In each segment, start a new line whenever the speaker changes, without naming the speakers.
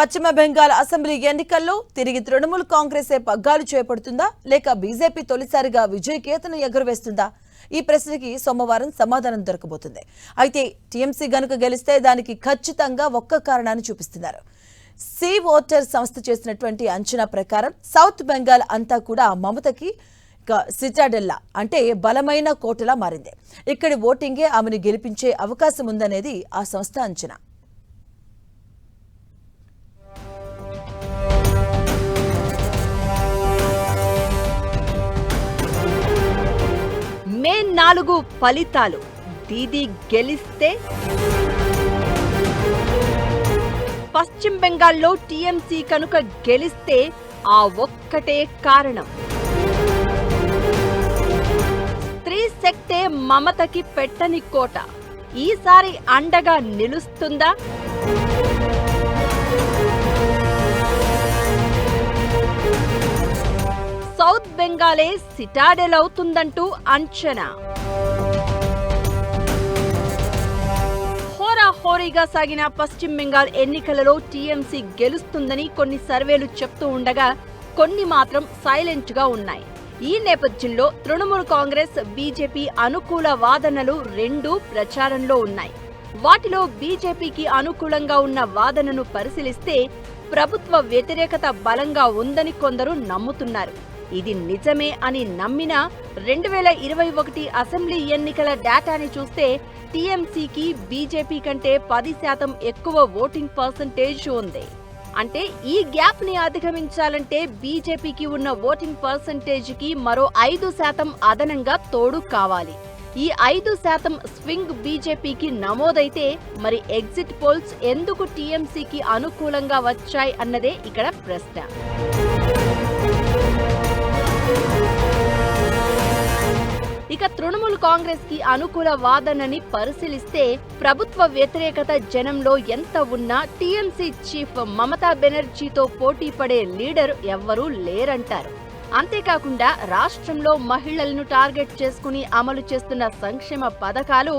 పశ్చిమ బెంగాల్ అసెంబ్లీ ఎన్నికల్లో తిరిగి తృణమూల్ కాంగ్రెసే పగ్గాలు చేపడుతుందా లేక బీజేపీ తొలిసారిగా విజయకేతను ఎగురవేస్తుందా? ఈ ప్రశ్నకి సోమవారం సమాధానం దొరకబోతుంది. అయితే టీఎంసీ గనుక గెలిస్తే దానికి ఖచ్చితంగా ఒక్క కారణాన్ని చూపిస్తున్నారు. సి ఓటర్ సంస్థ చేసినటువంటి అంచనా ప్రకారం సౌత్ బెంగాల్ అంతా కూడా మమతకి సిటాడెల్లా అంటే బలమైన కోటలా మారింది. ఇక్కడి ఓటింగే ఆమెను గెలిపించే అవకాశం ఉందనేది ఆ సంస్థ అంచనా.
మే 4 ఫలితాలు దీదీ గెలిస్తే పశ్చిమ బెంగాల్లో టీఎంసీ కనుక గెలిస్తే ఆ ఒక్కటే కారణం. స్త్రీ శక్తే మమతకి పెట్టని కోట ఈసారి అండగా నిలుస్తుందా? సౌత్ బెంగాలే సిటాడెల్ అవుతుందంటూ అంచనా. హోరాహోరీగా సాగిన పశ్చిమ బెంగాల్ ఎన్నికలలో టీఎంసీ గెలుస్తుందని కొన్ని సర్వేలు చెప్తూ ఉండగా కొన్ని మాత్రం సైలెంట్ గా ఉన్నాయి. ఈ నేపథ్యంలో తృణమూల్ కాంగ్రెస్, బీజేపీ అనుకూల వాదనలు రెండూ ప్రచారంలో ఉన్నాయి. వాటిలో బీజేపీకి అనుకూలంగా ఉన్న వాదనను పరిశీలిస్తే ప్రభుత్వ వ్యతిరేకత బలంగా ఉందని కొందరు నమ్ముతున్నారు. ఇది నిజమే అని నమ్మినా 2021 అసెంబ్లీ ఎన్నికల డేటాని చూస్తే టీఎంసీకి బీజేపీ కంటే 10% ఎక్కువ ఓటింగ్ పర్సెంటేజ్ ఉంది. అంటే ఈ గ్యాప్ ని అధిగమించాలంటే బీజేపీకి ఉన్న ఓటింగ్ పర్సెంటేజ్కి మరో 5% అదనంగా తోడు కావాలి. ఈ 5% స్వింగ్ బీజేపీకి నమోదైతే మరి ఎగ్జిట్ పోల్స్ ఎందుకు టీఎంసీకి అనుకూలంగా వచ్చాయి అన్నదే ఇక్కడ ప్రశ్న. ఇక తృణమూల్ కాంగ్రెస్ కి అనుకూల వాదనని పరిశీలిస్తే ప్రభుత్వ వ్యతిరేకత జనంలో ఎంత ఉన్నా టీఎంసీ చీఫ్ మమతా బెనర్జీతో పోటీ పడే లీడర్ ఎవ్వరూ లేరంటారు. అంతేకాకుండా రాష్ట్రంలో మహిళలను టార్గెట్ చేసుకుని అమలు చేస్తున్న సంక్షేమ పథకాలు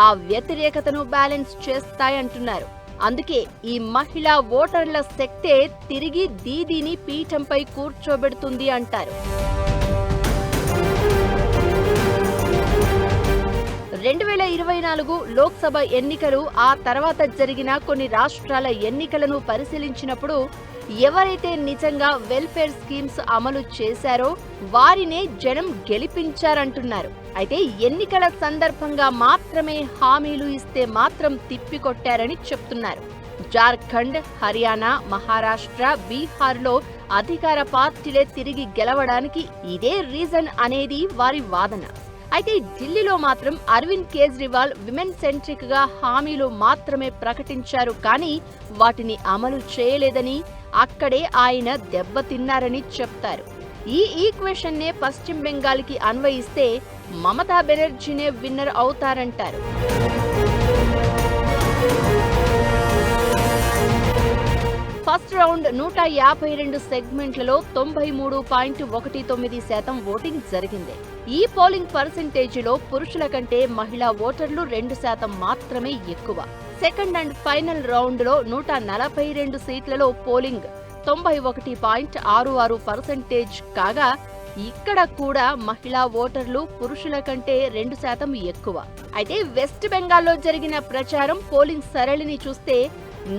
ఆ వ్యతిరేకతను బ్యాలెన్స్ చేస్తాయంటున్నారు. అందుకే ఈ మహిళా ఓటర్ల శక్తే తిరిగి దీదీని పీఠంపై కూర్చోబెడుతుంది అంటారు. 2024 లోక్సభ ఎన్నికలు, ఆ తర్వాత జరిగిన కొన్ని రాష్ట్రాల ఎన్నికలను పరిశీలించినప్పుడు ఎవరైతే నిజంగా వెల్ఫేర్ స్కీమ్స్ అమలు చేశారో వారినే జనం గెలిపించారంటున్నారు. అయితే ఎన్నికల సందర్భంగా మాత్రమే హామీలు ఇస్తే మాత్రం తిప్పికొట్టారని చెప్తున్నారు. జార్ఖండ్, హర్యానా, మహారాష్ట్ర, బీహార్లో అధికార పార్టీలే తిరిగి గెలవడానికి ఇదే రీజన్ అనేది వారి వాదన. అయితే ఢిల్లీలో మాత్రం అరవింద్ కేజ్రీవాల్ విమెన్ సెంట్రిక్ గా హామీలు మాత్రమే ప్రకటించారు, కానీ వాటిని అమలు చేయలేదని, అక్కడే ఆయన దెబ్బతిన్నారని చెప్తారు. ఈ ఈక్వేషన్ నే పశ్చిమ బెంగాల్ కి అన్వయిస్తే మమతా బెనర్జీనే విన్నర్ అవుతారంటారు. ఫస్ట్ రౌండ్ 152 సెగ్మెంట్లలో 93.19% ఓటింగ్ జరిగింది. ఈ పోలింగ్ పర్సెంటేజీలో పురుషుల కంటే మహిళా ఓటర్లు 2% మాత్రమే ఎక్కువ. సెకండ్ అండ్ ఫైనల్ రౌండ్ లో 142 సీట్లలో పోలింగ్ 91.66% కాగా ఇక్కడ కూడా మహిళా ఓటర్లు పురుషుల కంటే 2% ఎక్కువ. అయితే వెస్ట్ బెంగాల్లో జరిగిన ప్రచారం పోలింగ్ సరళిని చూస్తే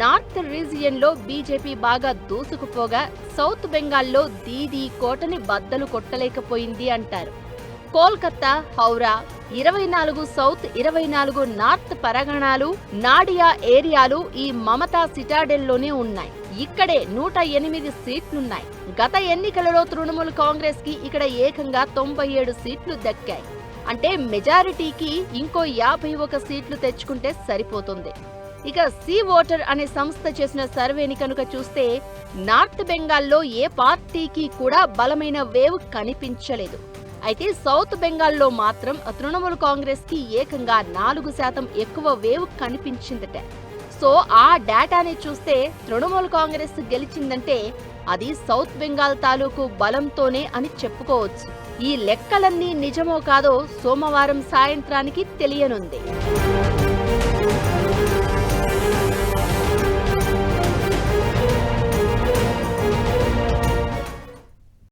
నార్త్ రీజియన్ లో బీజేపీ బాగా దూసుకుపోగా సౌత్ బెంగాల్లో దీదీ కోటని బద్దలు కొట్టలేకపోయింది అంటారు. కోల్కతా, హౌరా 24 సౌత్, 24 నార్త్ పరగణాలు, నాడియా ఏరియాలు ఈ మమతా సిటాడెల్లోనే ఉన్నాయి. ఇక్కడే 108 సీట్లున్నాయి. గత ఎన్నికలలో తృణమూల్ కాంగ్రెస్ కి ఇక్కడ ఏకంగా 97 సీట్లు దక్కాయి. అంటే మెజారిటీకి ఇంకో 51 సీట్లు తెచ్చుకుంటే సరిపోతుంది. ఇక సి ఓటర్ అనే సంస్థ చేసిన సర్వేని కనుక చూస్తే నార్త్ బెంగాల్లో ఏ పార్టీకి కూడా బలమైన వేవ్ కనిపించలేదు. అయితే సౌత్ బెంగాల్లో మాత్రం తృణమూల్ కాంగ్రెస్ కి ఏకంగా 4% ఎక్కువ వేవ్ కనిపించిందట. సో ఆ డేటాని చూస్తే తృణమూల్ కాంగ్రెస్ గెలిచిందంటే అది సౌత్ బెంగాల్ తాలూకు బలంతోనే అని చెప్పుకోవచ్చు. ఈ లెక్కలన్నీ నిజమో కాదో సోమవారం సాయంత్రానికి తెలియనుంది.